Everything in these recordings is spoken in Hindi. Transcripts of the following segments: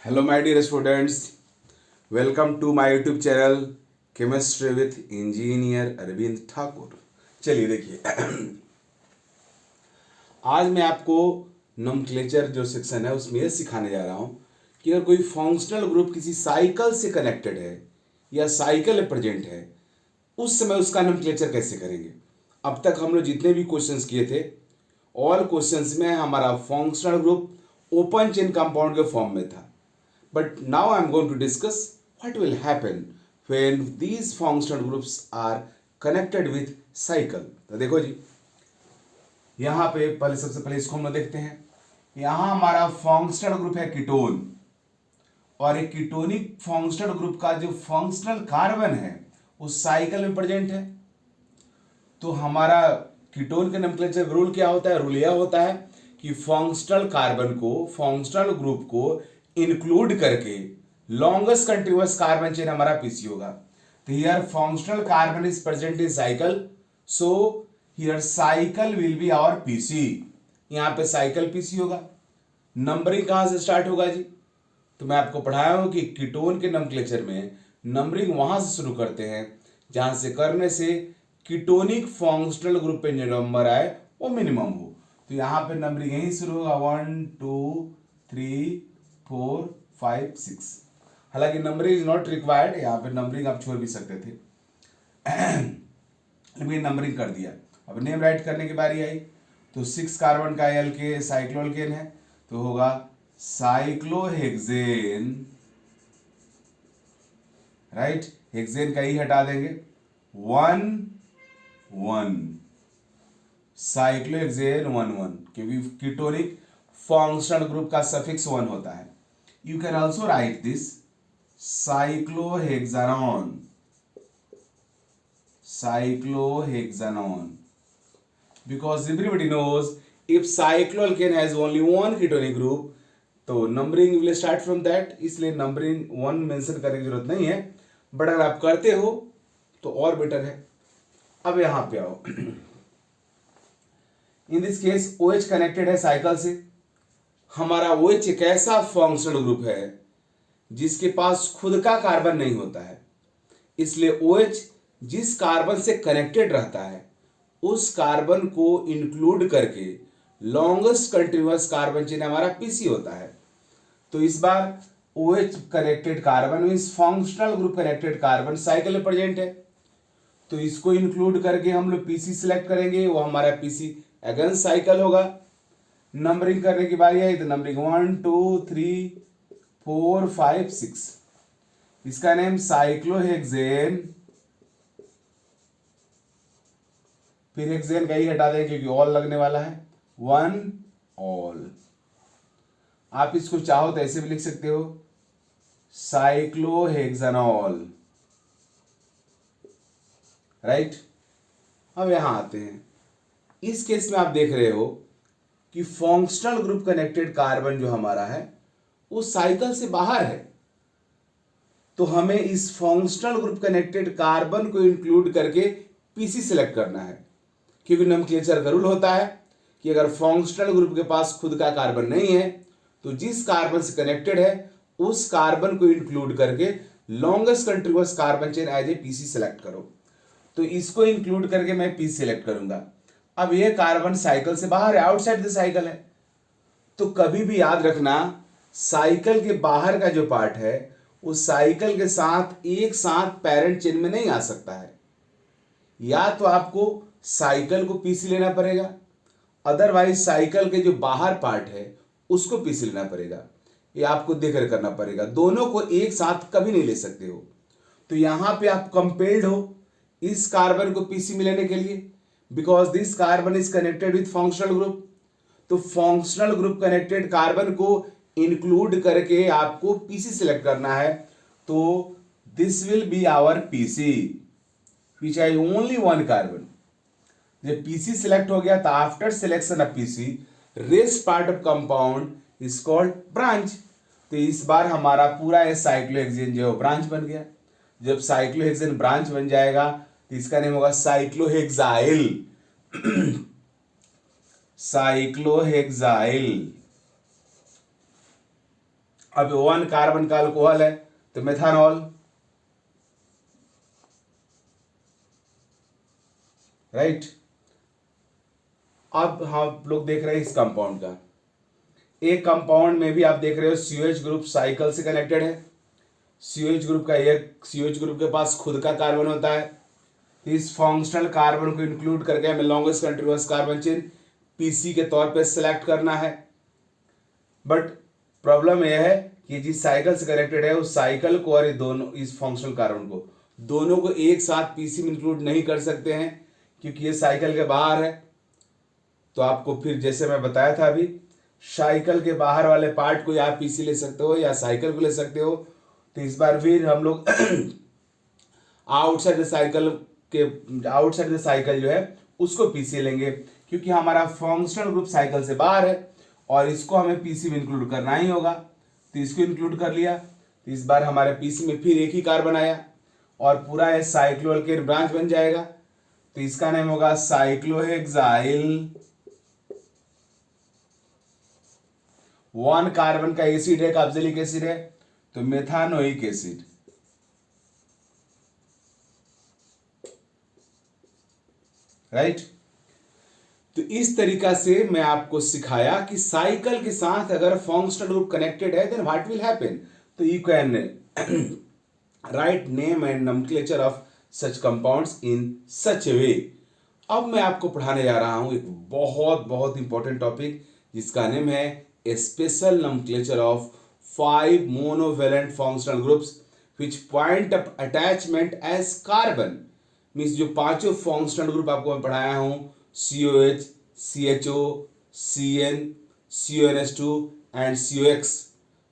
Hello my dear students, welcome to my YouTube channel chemistry with engineer Arvind Thakur. चलिए देखिए, आज मैं आपको नोमेनक्लेचर जो सेक्शन है उसमें यह सिखाने जा रहा हूँ कि अगर कोई फंक्शनल ग्रुप किसी साइकिल से कनेक्टेड है या साइकिल में प्रेजेंट है, उस समय उसका नोमेनक्लेचर कैसे करेंगे। अब तक हम लोग जितने भी क्वेश्चंस किए थे, ऑल क्वेश्चंस में हमारा functional group open chain compound के फॉर्म में था। But now I'm going to discuss what will happen when these functional groups are connected with cycle। तो देखो जी, यहाँ पे पहले सबसे पहले इसको हम लोग देखते हैं। यहाँ हमारा फंक्शनल ग्रुप है कीटोन, और एक कीटोनिक फंक्शनल ग्रुप का जो फंक्शनल कार्बन है उस साइकिल में प्रेजेंट है। तो हमारा कीटोन के नोमेनक्लेचर रूल क्या होता है? रूल यह होता है कि फंक्शनल कार्बन को, फंक्शनल ग्रुप को इंक्लूड करके लॉन्गेस्ट कंटिन्यूअस कार्बन चेन हमारा पीसी होगा। तो here functional carbon is present in cycle, so here cycle will be our PC. यहाँ पे साइकिल पीसी होगा। नंबरिंग कहाँ से स्टार्ट होगा जी? तो मैं आपको पढ़ाया हूँ कि कीटोन के नोमेनक्लेचर में नंबरिंग वहां से शुरू करते हैं जहां से करने से कीटोनिक फंक्शनल ग्रुप पे जो नंबर आए वो मिनिमम हो। तो यहाँ पे नंबरिंग यहीं शुरू होगा 1 2 3 4 5 6। हालांकि नंबरिंग इज नॉट रिक्वायर्ड, यहाँ पे नंबरिंग आप छोड़ भी सकते थे, लेकिन नंबरिंग कर दिया। अब नेम राइट करने की बारी आई। तो 6 कार्बन का एल्के साइक्लोअल्केन है, तो होगा साइक्लोहेक्सेन। राइट, हेक्सेन का ही हटा देंगे, 1 1 साइक्लोहेक्सेन 1 1, क्योंकि कीटोनिक फंक्शनल ग्रुप का सफिक्स 1 होता है। You can also write this cyclohexanon, cyclohexanon, because everybody knows if cycloalkane has only one ketonic group, तो numbering will start from that, इसलिए नंबरिंग 1 मेंशन करने की जरूरत नहीं है, बट अगर आप करते हो तो और बेटर है। अब यहां पे आओ, in this case OH connected है साइकिल से। हमारा OH एक ऐसा फंक्शनल ग्रुप है जिसके पास खुद का कार्बन नहीं होता है, इसलिए OH जिस कार्बन से कनेक्टेड रहता है उस कार्बन को इंक्लूड करके लॉन्गेस्ट कंटिन्यूअस कार्बन चेन हमारा पीसी होता है। तो इस बार OH connected carbon means functional group connected carbon cycle में प्रेजेंट है, तो इसको इंक्लूड करके हम लोग पीसी सिलेक्ट करेंगे, वो हमारा पीसी अगेंस्ट साइकिल होगा। नंबरिंग करने की बारी आई तो नंबरिंग 1 2 3 4 5 6, इसका नेम साइक्लोहेक्सेन, फिर हेक्सेन का ही हटा दें क्योंकि ऑल लगने वाला है, 1 ऑल। आप इसको चाहो तो ऐसे भी लिख सकते हो, साइक्लोहेक्सानॉल। राइट, अब यहां आते हैं। इस केस में आप देख रहे हो कि फंक्शनल ग्रुप कनेक्टेड कार्बन जो हमारा है वो साइकिल से बाहर है, तो हमें इस फंक्शनल ग्रुप कनेक्टेड कार्बन को इंक्लूड करके पीसी सिलेक्ट करना है, क्योंकि नोमेनक्लेचर का रूल होता है कि अगर फंक्शनल ग्रुप के पास खुद का कार्बन नहीं है तो जिस कार्बन से कनेक्टेड है उस कार्बन को इंक्लूड करके longest continuous carbon chain as a PC select करो। तो इसको इंक्लूड करके मैं पीसी सिलेक्ट करूंगा। अब ये कार्बन साइकिल से बाहर है, आउटसाइड द साइकिल है, तो कभी भी याद रखना साइकिल के बाहर का जो पार्ट है उस साइकिल के साथ एक साथ पेरेंट चेन में नहीं आ सकता है। या तो आपको साइकिल को पीसी लेना पड़ेगा, अदरवाइज साइकिल के जो बाहर पार्ट है उसको पीसी लेना पड़ेगा। ये आपको देखकर करना पड़ेगा, दोनों को एक साथ कभी नहीं ले सकते हो। तो यहां पे आप कंपेल्ड हो इस कार्बन को पीसी में लेने के लिए, because this carbon is connected with functional group. तो फंक्शनल ग्रुप कनेक्टेड कार्बन को इंक्लूड करके आपको पीसी सिलेक्ट करना है, तो this will be our PC which has only one carbon. जब पीसी सिलेक्ट हो गया तो after selection of PC rest part of compound is called branch. तो इस बार हमारा पूरा ये साइक्लोहेक्सेन जो ब्रांच बन गया। जब साइक्लोहेक्सेन ब्रांच बन जाएगा तो इसका नेम होगा साइक्लोहेक्साइल, साइक्लोहेक्साइल। अब 1 कार्बन का अल्कोहल है तो मेथानॉल, राइट। अब हम लोग देख रहे हैं इस कंपाउंड का। एक कंपाउंड में भी आप देख रहे हो COH ग्रुप साइकिल से कनेक्टेड है। COH ग्रुप का एक COH ग्रुप के पास खुद का कार्बन होता है। इस फंक्शनल कार्बन को इंक्लूड करके हमें longest continuous carbon chain PC के तौर पे सिलेक्ट करना है। बट प्रॉब्लम यह है कि जिस साइकिल से कनेक्टेड है उस साइकिल को और ये दोनों इस फंक्शनल कार्बन को दोनों को एक साथ PC में इंक्लूड नहीं कर सकते हैं क्योंकि ये साइकिल के बाहर है। तो आपको फिर जैसे मैं बताया था अभी, साइकिल के बाहर वाले पार्ट को या PC ले सकते हो या साइकिल को ले सकते हो। तो इस बार फिर हम लोग आउटसाइड द साइकिल जो है उसको PC लेंगे क्योंकि हमारा फंक्शनल ग्रुप साइकिल से बाहर है और इसको हमें PC में इंक्लूड करना ही होगा। तो इसको इंक्लूड कर लिया तो इस बार हमारे PC में फिर एक ही कार्बन आया और पूरा ये साइक्लोअल्केन ब्रांच बन जाएगा। तो इसका नाम होगा साइक्लोहेक्साइल। 1 कार्बन का एसिड है, कार्बोक्सिलिक एसिड है, तो मेथानोइक एसिड। राइट। तो इस तरीका से मैं आपको सिखाया कि साइकिल के साथ अगर फंक्शनल ग्रुप कनेक्टेड है देन व्हाट विल हैपन। तो you can write name and nomenclature of such compounds in such a way. अब मैं आपको पढ़ाने जा रहा हूं एक बहुत बहुत इंपॉर्टेंट टॉपिक जिसका नेम है special nomenclature of 5 monovalent functional groups which point of attachment as carbon. Means जो पांचों फंक्शनल ग्रुप आपको मैं पढ़ाया हूं COH, CHO, CN, CONS2 and COX,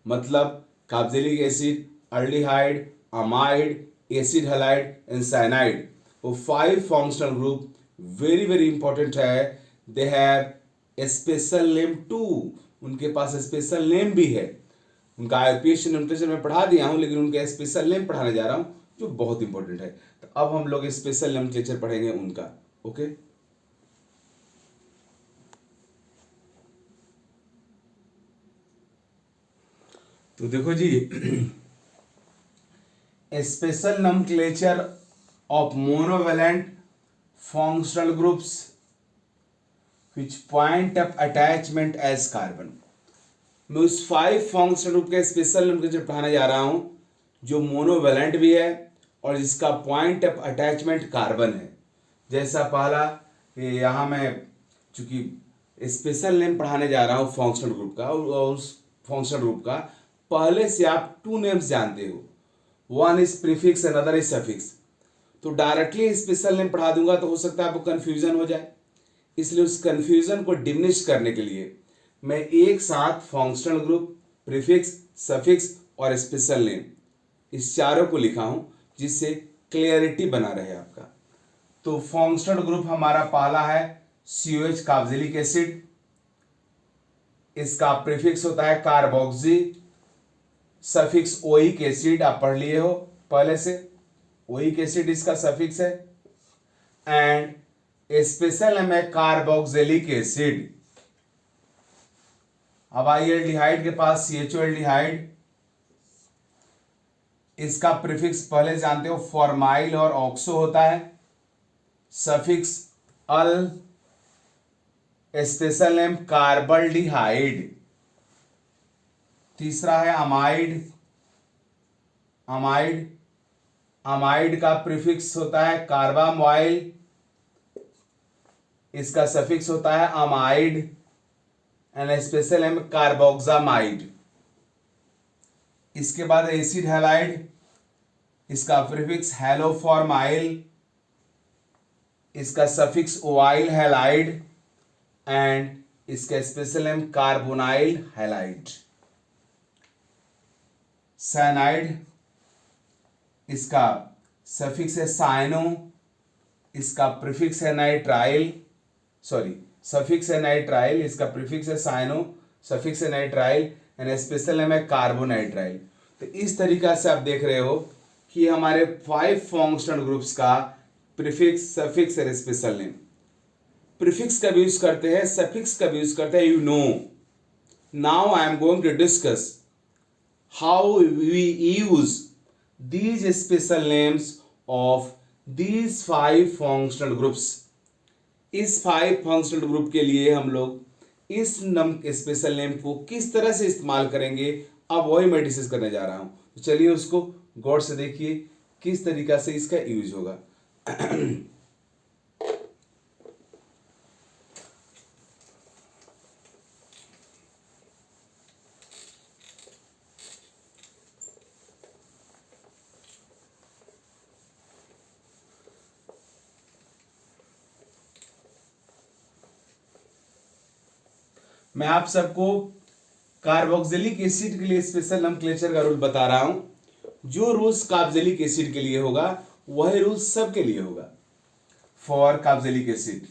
मतलब carboxylic acid, aldehyde, amide, acid halide and cyanide. वो 5 functional group very very important है। They have special name too, उनके पास स्पेशल नेम भी है। उनका IUPAC नोमेनक्लेचर में पढ़ा दिया हूं लेकिन उनके स्पेशल नेम पढ़ाने जा रहा हूं जो बहुत इंपॉर्टेंट है। तो अब हम लोग स्पेशल नोमेनक्लेचर पढ़ेंगे उनका। ओके, तो देखो जी, special nomenclature of monovalent functional groups which point of attachment as carbon. मैं उस 5 फंक्शनल ग्रुप के स्पेशल नोमेनक्लेचर पढ़ाने जा रहा हूं जो मोनोवेलेंट भी है और जिसका पॉइंट ऑफ अटैचमेंट कार्बन है। जैसा पहला यहाँ मैं चूंकि स्पेशल नेम पढ़ाने जा रहा हूँ फंक्शनल ग्रुप का और उस फंक्शनल ग्रुप का पहले से आप 2 नेम्स जानते हो, one is prefix and other is suffix. तो डायरेक्टली स्पेशल नेम पढ़ा दूंगा तो हो सकता है आपको कंफ्यूजन हो जाए, इसलिए उस कंफ्यूजन को डिमिनिश करने के लिए मैं एक साथ फंक्शनल ग्रुप, प्रीफिक्स, सफिक्स और स्पेशल नेम इस चारों को लिखा हूं जिससे क्लियरिटी बना रहे आपका। तो फंक्शनल ग्रुप हमारा पहला है COH कार्बोक्सिलिक एसिड, इसका प्रीफिक्स होता है कार्बोक्सी, सफिक्स ओइक एसिड आप पढ़ लिए हो पहले से, ओइक एसिड इसका सफिक्स है, एंड स्पेशल नेम है कार्बोक्सिलिक एसिड। अब आइए एल्डिहाइड के पास CHO एल्डिहाइड, इसका प्रीफिक्स पहले जानते हो फॉर्माइल और ऑक्सो होता है, सफिक्स अल, स्पेशल नेम कार्बल्डिहाइड। तीसरा है अमाइड, अमाइड, अमाइड का प्रीफिक्स होता है कार्बामाइल, इसका सफिक्स होता है amide and special name carboxamide. इसके बाद एसिड हैलाइड, इसका प्रीफिक्स हैलोफॉर्माइल, इसका सफिक्स ओआइल हैलाइड एंड इसका special name carbonyl halide. Cyanide, इसका सफिक्स है साइनो, इसका प्रीफिक्स है नाइट्राइल, सफिक्स है नाइट्राइल, इसका प्रीफिक्स है साइनो, सफिक्स है नाइट्राइल एंड स्पेशल नेम है कार्बोनाइट्राइल। तो इस तरीका से आप देख रहे हो कि हमारे 5 फंक्शनल ग्रुप्स का प्रीफिक्स, सफिक्स और स्पेशल नेम। प्रीफिक्स कब यूज करते हैं, सफिक्स कब यूज करते हैं, you know. Now I am going to discuss how we use these special names of these 5 functional groups. इस 5 फंक्शनल ग्रुप के लिए हम लोग इस स्पेशल नेम को किस तरह से इस्तेमाल करेंगे, अब वही मैं डिस्कस करने जा रहा हूं। तो चलिए उसको गौर से देखिए किस तरीका से इसका यूज होगा। मैं आप सबको कार्बोक्सिलिक एसिड के लिए स्पेशल नोमेनक्लेचर का रूल बता रहा हूं। जो रूल्स कार्बोक्सिलिक एसिड के लिए होगा वही रूल्स सबके लिए होगा। फॉर कार्बोक्सिलिक एसिड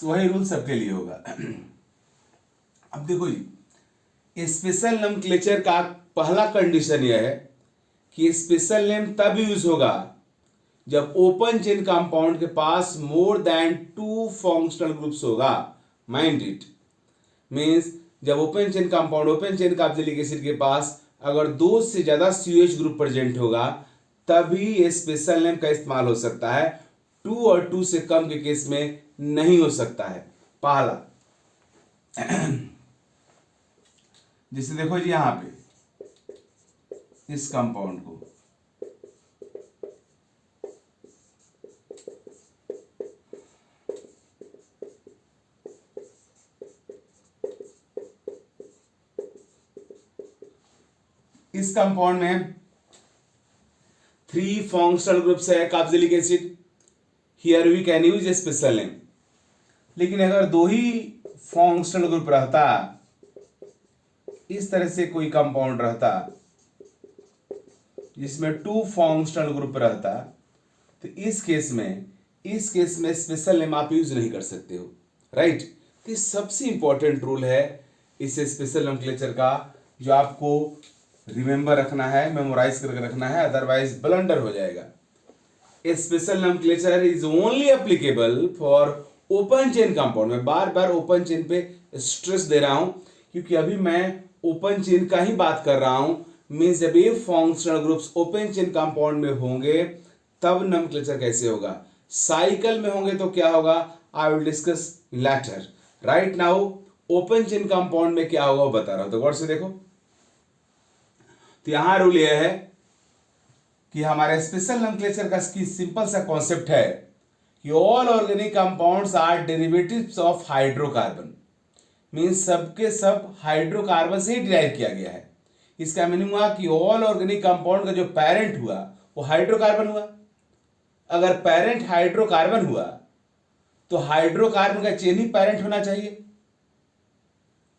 वही रूल सबके लिए होगा। अब देखो जी, स्पेशल नोमेनक्लेचर का पहला कंडीशन यह है कि स्पेशल नेम तब यूज होगा जब ओपन चेन कंपाउंड के पास मोर देन 2 फंक्शनल ग्रुप्स होगा। माइंड इट मीन्स जब open chain compound, open chain carboxylic acid के पास अगर 2 से ज्यादा COH ग्रुप प्रेजेंट होगा तभी ये स्पेशल नेम का इस्तेमाल हो सकता है। 2 और 2 से कम के केस में नहीं हो सकता है। पहला जैसे देखो जी, यहां पे इस कंपाउंड को इस कंपाउंड में 3 फंक्शनल ग्रुप्स है carboxylic acid, here we can use a special name. लेकिन अगर 2 ही फंक्शनल ग्रुप रहता, इस तरह से कोई कंपाउंड रहता जिसमें 2 फंक्शनल ग्रुप रहता, तो इस केस में स्पेशल नेम आप यूज नहीं कर सकते हो। राइट। तो ये सबसे इंपॉर्टेंट रूल है इस स्पेशल नोमेनक्लेचर का, जो आपको रिमेंबर रखना है, मेमोराइज करके रखना है, अदरवाइज ब्लंडर हो जाएगा। Special nomenclature is only applicable for open chain compound. मैं बार बार ओपन चेन पे स्ट्रेस दे रहा हूं क्योंकि अभी मैं ओपन चेन का ही बात कर रहा हूं। मीन्स जब ये functional groups open chain compound में होंगे तब नोमेनक्लेचर कैसे होगा। साइकिल में होंगे तो क्या होगा, I will discuss later. Right now open chain compound में क्या होगा वो बता रहा हूं, तो गौर से देखो। तो यहां रूल यह है कि हमारे स्पेशल नोमेनक्लेचर का सिंपल सा कॉन्सेप्ट है कि all organic compounds are derivatives of hydrocarbon. Means सबके सब हाइड्रोकार्बन से ही डिराइव किया गया है। इसका मीनिंग हुआ कि ऑल ऑर्गेनिक कंपाउंड का जो पेरेंट हुआ वो हाइड्रोकार्बन हुआ। अगर पेरेंट हाइड्रोकार्बन हुआ तो हाइड्रोकार्बन का चेन ही पेरेंट होना चाहिए।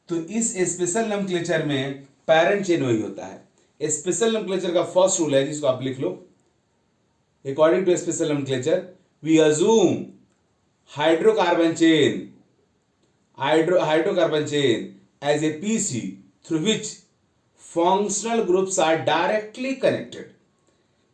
तो इस स्पेशल नोमेनक्लेचर में पेरेंट चेन वही होता है। स्पेशल नोमेनक्लेचर का फर्स्ट रूल है जिसको आप लिख लो। According to special nomenclature we assume hydrocarbon chain as a PC through which functional groups are directly connected।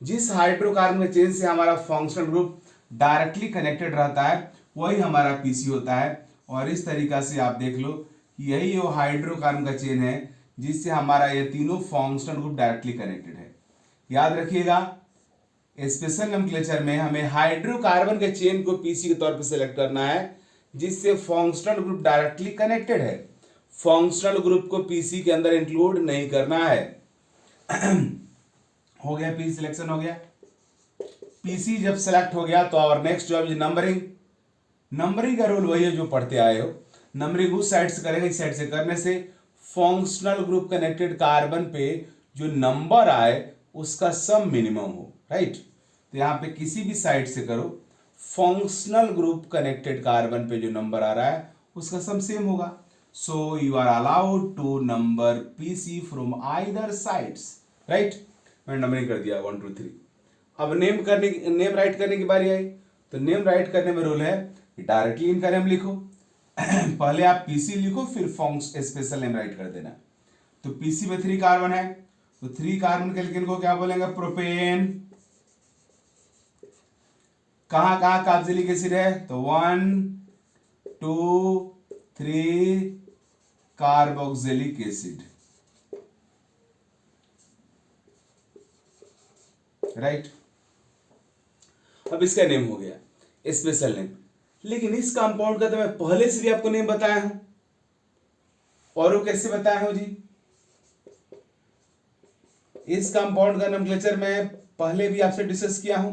जिस हाइड्रोकार्बन के चेन से हमारा फंक्शनल ग्रुप डायरेक्टली कनेक्टेड रहता है वही हमारा पीसी होता है। और इस तरीका से आप देख लो कि यही वो हाइड्रोकार्बन का चेन है जिससे हमारा ये तीनों फंक्शनल ग्रुप डायरेक्टली कनेक्टेड है। याद रखिएगा स्पेशल नोमेनक्लेचर में हमें हाइड्रोकार्बन के चेन को पीसी के तौर पर सिलेक्ट करना है जिससे फंक्शनल ग्रुप डायरेक्टली कनेक्टेड है। फंक्शनल ग्रुप को पीसी के अंदर इंक्लूड नहीं करना है। हो गया, पीसी सिलेक्शन हो गया। पीसी जब सेलेक्ट हो गया तो और next job is numbering. Numbering का रोल वही है जो पढ़ते आए हो। नंबरिंग उस साइड से करेंगे, इस साइड से करने से फंक्शनल ग्रुप कनेक्टेड कार्बन पे जो नंबर आए उसका सम मिनिमम हो। राइट। तो यहां पे किसी भी साइड से करो, फंक्शनल ग्रुप कनेक्टेड कार्बन पे जो नंबर आ रहा है उसका सम सेम होगा। So you are allowed to number PC from either sides. Right. मैंने नंबरिंग कर दिया 1 2 3। अब नेम राइट करने की बारी आई। तो नेम राइट करने में रूल है कि डायरेक्टली इनका नेम लिखो। पहले आप पीसी लिखो फिर स्पेशल नेम राइट कर देना। तो पीसी में 3 कार्बन है तो 3 कार्बन के लिए इनको क्या बोलेंगे, प्रोपेन। कहाँ कहाँ कार्बोक्सिलिक एसिड है, तो 1 2 3 कार्बोक्सिलिक एसिड, राइट। अब इसका नेम हो गया स्पेशल नेम। लेकिन इस कंपाउंड का तो मैं पहले से भी आपको नेम बताया हूं, और वो कैसे बताया हूं जी? इस कंपाउंड का नोमेनक्लेचर मैं पहले भी आपसे डिस्कस किया हूं।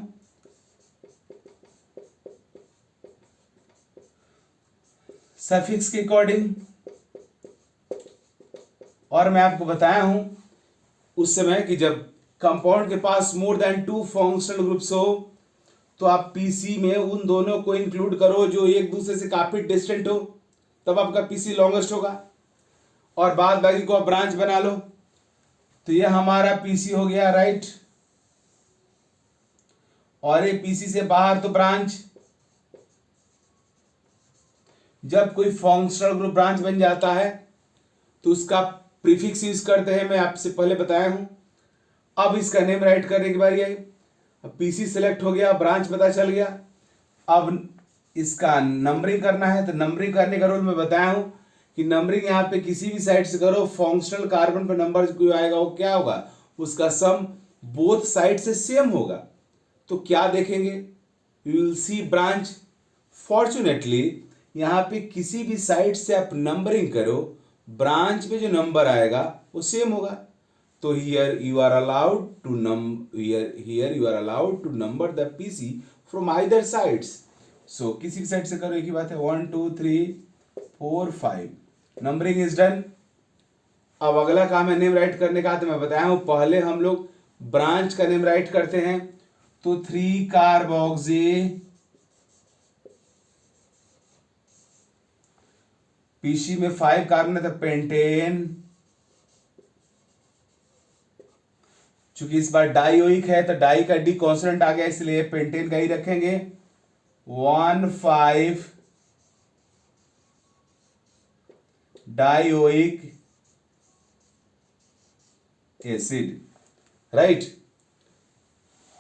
सफिक्स के अकॉर्डिंग, और मैं आपको बताया हूं उस समय कि जब कंपाउंड के पास मोर देन 2 फंक्शनल ग्रुप्स हो तो आप पीसी में उन दोनों को इंक्लूड करो जो एक दूसरे से काफी डिस्टेंट हो, तब आपका पीसी लॉन्गेस्ट होगा, और बाद बाकी को आप ब्रांच बना लो। तो ये हमारा पीसी हो गया, राइट। और ये पीसी से बाहर तो ब्रांच। जब कोई फंक्शनल ग्रुप ब्रांच बन जाता है तो उसका प्रीफिक्स यूज करते हैं, मैं आपसे पहले बताया हूं। अब इसका नेम राइट करने की बारी आई। अब पीसी सिलेक्ट हो गया, ब्रांच पता चल गया, अब इसका नंबरिंग करना है। तो नंबरिंग करने का रूल मैं बताया हूं कि नंबरिंग यहाँ पे किसी भी साइड से करो, फंक्शनल कार्बन पर नंबर जो आएगा वो क्या होगा, उसका सम बोथ साइड से सेम होगा। तो क्या देखेंगे, you will see branch. Fortunately यहाँ पे किसी भी साइड से आप नंबरिंग करो, ब्रांच में जो नंबर आएगा वो सेम होगा। तो here you are allowed to number the PC from either sides. So किसी भी साइड से करो, एक ही बात है, 1 2 3 4 5, नंबरिंग इज डन। अब अगला काम है नेम राइट करने का। तो मैं बताया हूं पहले हम लोग ब्रांच का नेम राइट करते हैं, तो 3 कार्बोक्सी, पीसी में 5 कार्बन है तो पेंटेन, चूंकि इस बार डाइओइक है तो डाई का डी कॉन्स्टेंट आ गया, इसलिए पेंटेन का ही रखेंगे। 1,5 डाइओइक एसिड, राइट।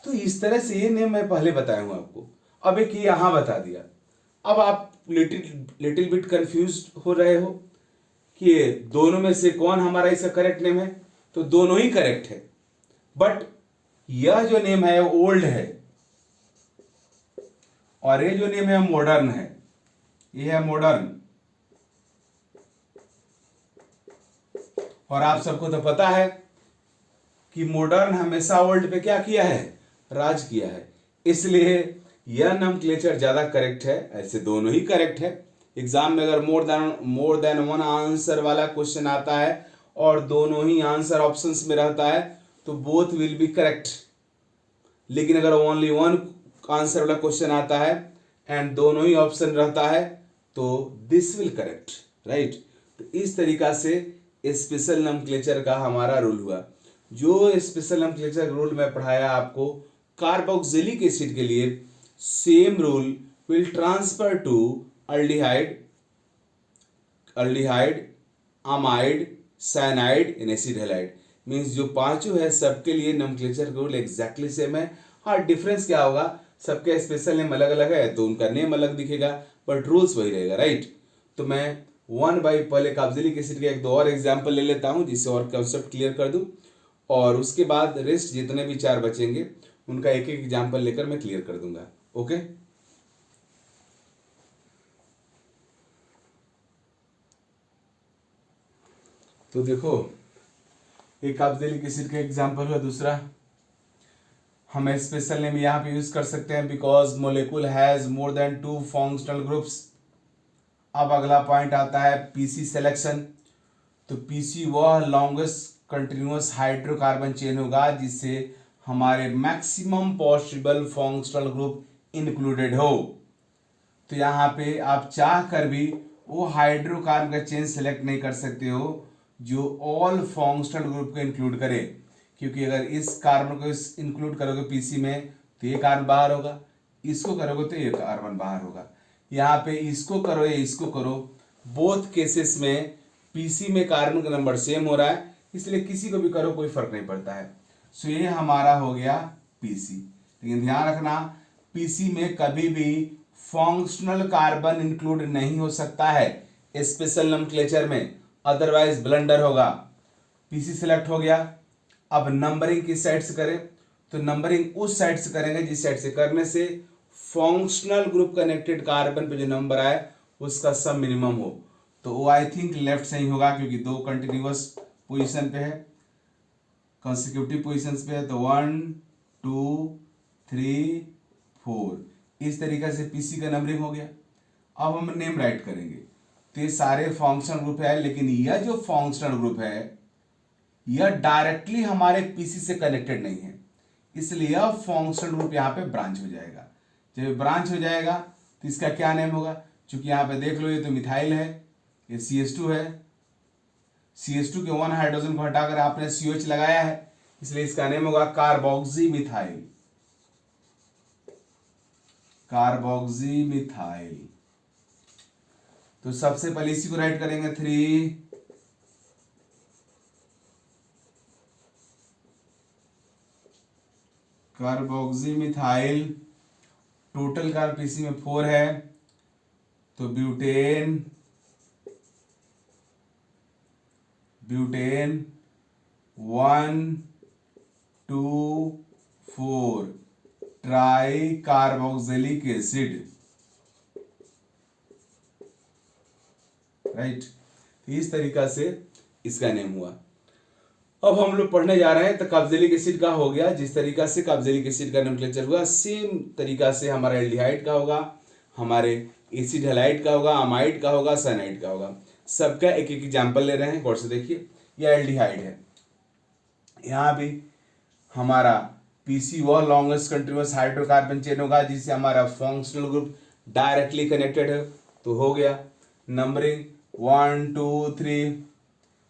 तो इस तरह से ये नेम मैं पहले बताया हूं आपको। अब एक यहां बता दिया। अब आप लिटिल बिट कंफ्यूज हो रहे हो कि दोनों में से कौन हमारा इसका करेक्ट नेम है। तो दोनों ही करेक्ट है, बट यह जो नेम है ओल्ड है और ये जो नेम है मॉडर्न है। ये है मॉडर्न, और आप सबको तो पता है कि मॉडर्न हमेशा ओल्ड पे क्या किया है, राज किया है। इसलिए यह नोमेनक्लेचर ज्यादा करेक्ट है। ऐसे दोनों ही करेक्ट है। एग्जाम में अगर मोर देन वन आंसर वाला क्वेश्चन आता है और दोनों ही आंसर ऑप्शंस में रहता है तो बोथ विल बी करेक्ट। लेकिन अगर ओनली वन आंसर वाला क्वेश्चन आता है एंड दोनों ही ऑप्शन रहता है तो दिस विल करेक्ट, राइट। तो इस तरीका से स्पेशल नोमेनक्लेचर का हमारा रूल हुआ। जो स्पेशल नोमेनक्लेचर रूल मैं पढ़ाया आपको कार्बोक्सिलिक एसिड के लिए, same rule will transfer to aldehyde, amide, cyanide in acid halide. Means जो पांचों है सबके लिए नोमेनक्लेचर रूल एग्जैक्टली सेम है। हाँ, डिफरेंस क्या होगा, सबके स्पेशल नेम अलग अलग है तो उनका नेम अलग दिखेगा, बट रूल्स वही रहेगा, राइट। तो मैं वन बाई पहले कार्बोक्सिलिक एसिड के एक दो और एग्जाम्पल ले लेता हूँ जिससे और कॉन्सेप्ट क्लियर कर दूँ, और उसके बाद रेस्ट जितने भी 4 बचेंगे उनका एक एक एग्जाम्पल लेकर मैं क्लियर कर दूंगा। ओके, तो देखो एक कार्बोक्सिलिक एसिड का एग्जाम्पल हुआ। दूसरा, हम स्पेशल नेम यहाँ पे यूज कर सकते हैं because molecule has more than 2 functional groups. अब अगला पॉइंट आता है पीसी सिलेक्शन। तो पीसी वह लॉन्गेस्ट कंटिन्यूअस हाइड्रोकार्बन चेन होगा जिससे हमारे maximum possible functional group included हो। तो यहाँ पे आप चाह कर भी वो हाइड्रोकार्बन का चेन सेलेक्ट नहीं कर सकते हो जो ऑल फंक्शनल ग्रुप को इंक्लूड करे, क्योंकि अगर इस कार्बन को इंक्लूड करोगे पीसी में तो ये कार्बन बाहर होगा, इसको करोगे तो ये कार्बन बाहर होगा। यहाँ पे इसको करो या इसको करो, बोथ केसेस में पीसी में कार्बन का नंबर सेम हो रहा है, इसलिए किसी को भी करो कोई फर्क नहीं पड़ता है। सो ये हमारा हो गया पीसी। लेकिन ध्यान रखना पीसी में कभी भी फंक्शनल कार्बन इंक्लूड नहीं हो सकता है स्पेशल नोमेनक्लेचर में, अदरवाइज ब्लंडर होगा। पीसी सिलेक्ट हो गया। अब नंबरिंग किस साइड से करें, तो नंबरिंग उस साइड से करेंगे जिस साइड से करने से फंक्शनल ग्रुप कनेक्टेड कार्बन पे जो नंबर आए उसका सब मिनिमम हो। तो वो आई थिंक लेफ्ट से ही होगा, क्योंकि दो कंटिन्यूअस पोजीशन पे है, कंसेक्यूटिव पोजीशंस पे है। तो 1 2 3 4 इस तरीके से पीसी का नंबरिंग हो गया। अब हम नेम राइट करेंगे। तो ये सारे फंक्शनल ग्रुप है, लेकिन यह जो फंक्शनल ग्रुप है यह डायरेक्टली हमारे पीसी से कनेक्टेड नहीं है, इसलिए यह फंक्शनल ग्रुप यहाँ पे ब्रांच हो जाएगा। जब ब्रांच हो जाएगा तो इसका क्या नेम होगा, क्योंकि यहाँ पे देख लो ये तो मिथाइल है, ये CH2 है, CH2 के 1 हाइड्रोजन को हटाकर आपने COH लगाया है, इसलिए इसका नेम होगा कार्बोक्सी मिथाइल। Carboxy methyl. तो सबसे पहले इसी को राइट करेंगे 3 carboxy methyl. Total carb PC में 4 है, तो butane, butane 1 2 4 try carboxylic acid, right. इस तरीका से इसका नेम हुआ। अब हम लोग पढ़ने जा रहे हैं। तो कार्बोक्सिलिक एसिड का हो गया, जिस तरीका से कार्बोक्सिलिक एसिड का नोमेनक्लेचर हुआ सेम तरीका से हमारा एल्डिहाइड का होगा, हमारे एसिड हैलाइड का होगा, अमाइड का होगा, साइनाइड का होगा। सबका एक एक एग्जाम्पल ले रहे हैं, गौर से देखिए। यह एल्डिहाइड है, यहाँ भी हमारा पीसी वह लॉन्गेस्ट कंटिन्यूअस हाइड्रोकार्बन चेन होगा जिससे हमारा फंक्शनल ग्रुप डायरेक्टली कनेक्टेड है। तो हो गया नंबरिंग 1 2 3।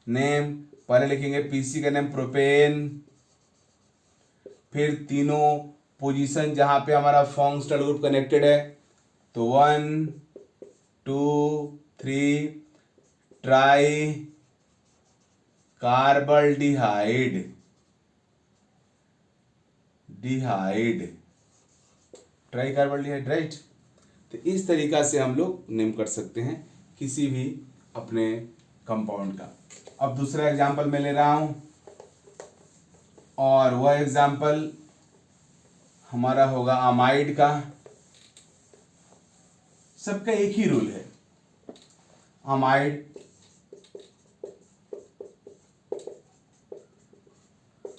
नेम पहले लिखेंगे पीसी का नेम प्रोपेन, फिर तीनों पोजीशन जहां पे हमारा फंक्शनल ग्रुप कनेक्टेड है। तो 1 2 3 ट्राई कार्बल्डिहाइड, डिहाइड, ट्राई कार्बल्डिहाइड, राइट। तो इस तरीका से हम लोग नेम कर सकते हैं किसी भी अपने कंपाउंड का। अब दूसरा एग्जांपल मैं ले रहा हूं, और वह एग्जांपल हमारा होगा अमाइड का। सबका एक ही रूल है, अमाइड,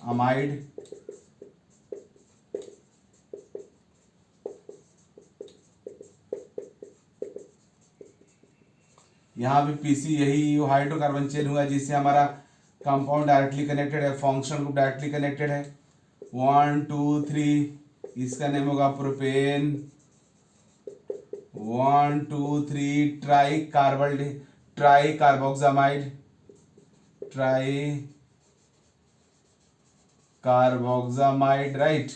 अमाइड यहाँ भी पीसी यही हाइड्रोकार्बन चेन हुआ जिससे हमारा कंपाउंड डायरेक्टली कनेक्टेड है, फंक्शनल ग्रुप डायरेक्टली कनेक्टेड है। 1 2 3 इसका नेम होगा propane. 1 2 3 try carboxamide, try carboxamide, right.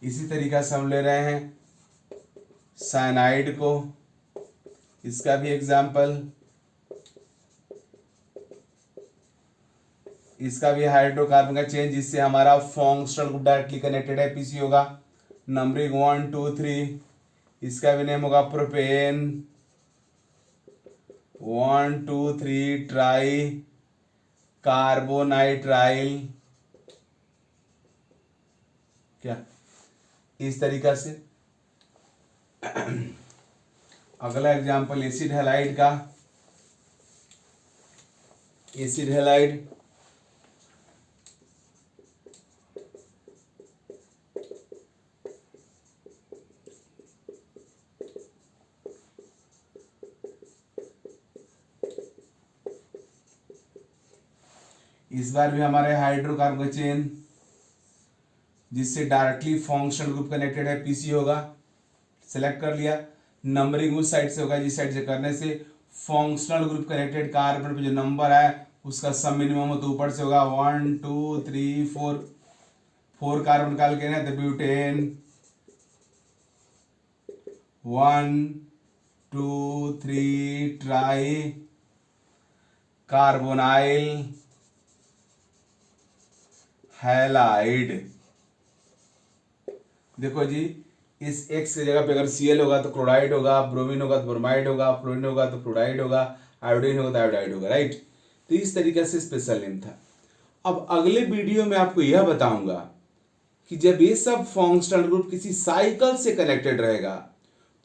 इसी तरीका से हम ले रहे हैं साइनाइड को, इसका भी एग्जाम्पल, इसका भी हाइड्रोकार्बन का चेन जिससे हमारा फंक्शनल ग्रुप डायरेक्टली कनेक्टेड है, पीसी होगा। नंबरिंग 1 2 3 इसका भी नेम होगा प्रोपेन। 1 2 3 ट्राई कार्बोनाइट्राइल, क्या इस तरीका से। अगला एग्जांपल एसिड हैलाइड का, एसिड हैलाइड। इस बार भी हमारे हाइड्रोकार्बन चेन जिससे डायरेक्टली फंक्शनल ग्रुप कनेक्टेड है, पीसी होगा। सेलेक्ट कर लिया। नंबरिंग उस साइड से होगा जिस साइड से करने से फंक्शनल ग्रुप कनेक्टेड कार्बन पे जो नंबर है उसका सब मिनिमम हो, तो ऊपर से होगा 1 2 3 4। 4 कार्बन निकाल के ना, तो ब्यूटेन 1 2 3 ट्राई कार्बोनाइल हैलाइड। देखो जी, इस X की जगह पे अगर Cl होगा तो क्लोराइड होगा, ब्रोमीन होगा तो ब्रोमाइड होगा, फ्लोरीन होगा तो फ्लोराइड होगा, आयोडीन होगा तो आयोडाइड होगा, राइट। तो इस तरीके से स्पेशल नेम था। अब अगले वीडियो में आपको यह बताऊंगा कि जब ये सब फंक्शनल ग्रुप किसी साइकिल से कनेक्टेड रहेगा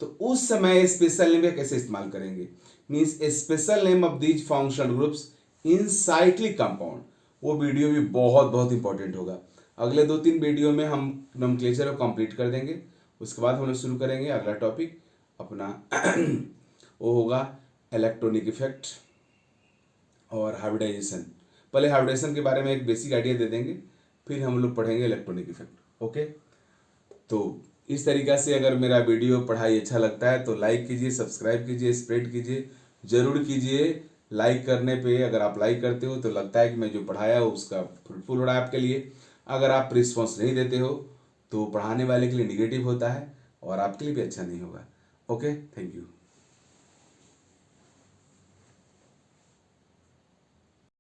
तो उस समय स्पेशल नेम का कैसे इस्तेमाल करेंगे, means special name of these functional groups in cyclic compound. वो वीडियो भी बहुत बहुत इंपॉर्टेंट होगा। अगले 2-3 वीडियो में हम नोमेनक्लेचर को कंप्लीट कर देंगे। उसके बाद हम लोग शुरू करेंगे अगला टॉपिक अपना वो होगा इलेक्ट्रॉनिक इफेक्ट और हाइब्रिडाइजेशन। पहले हाइब्रिडाइजेशन के बारे में एक बेसिक आइडिया दे देंगे, फिर हम लोग पढ़ेंगे इलेक्ट्रॉनिक इफेक्ट। ओके, तो इस तरीक़ा से अगर मेरा वीडियो पढ़ाई अच्छा लगता है तो लाइक कीजिए, सब्सक्राइब कीजिए, स्प्रेड कीजिए, ज़रूर कीजिए। लाइक करने पे अगर आप लाइक करते हो तो लगता है कि मैं जो पढ़ाया हो उसका फ्रूटफुल हो रहा है आपके लिए। अगर आप रिस्पॉन्स नहीं देते हो तो पढ़ाने वाले के लिए निगेटिव होता है और आपके लिए भी अच्छा नहीं होगा। Okay, thank you.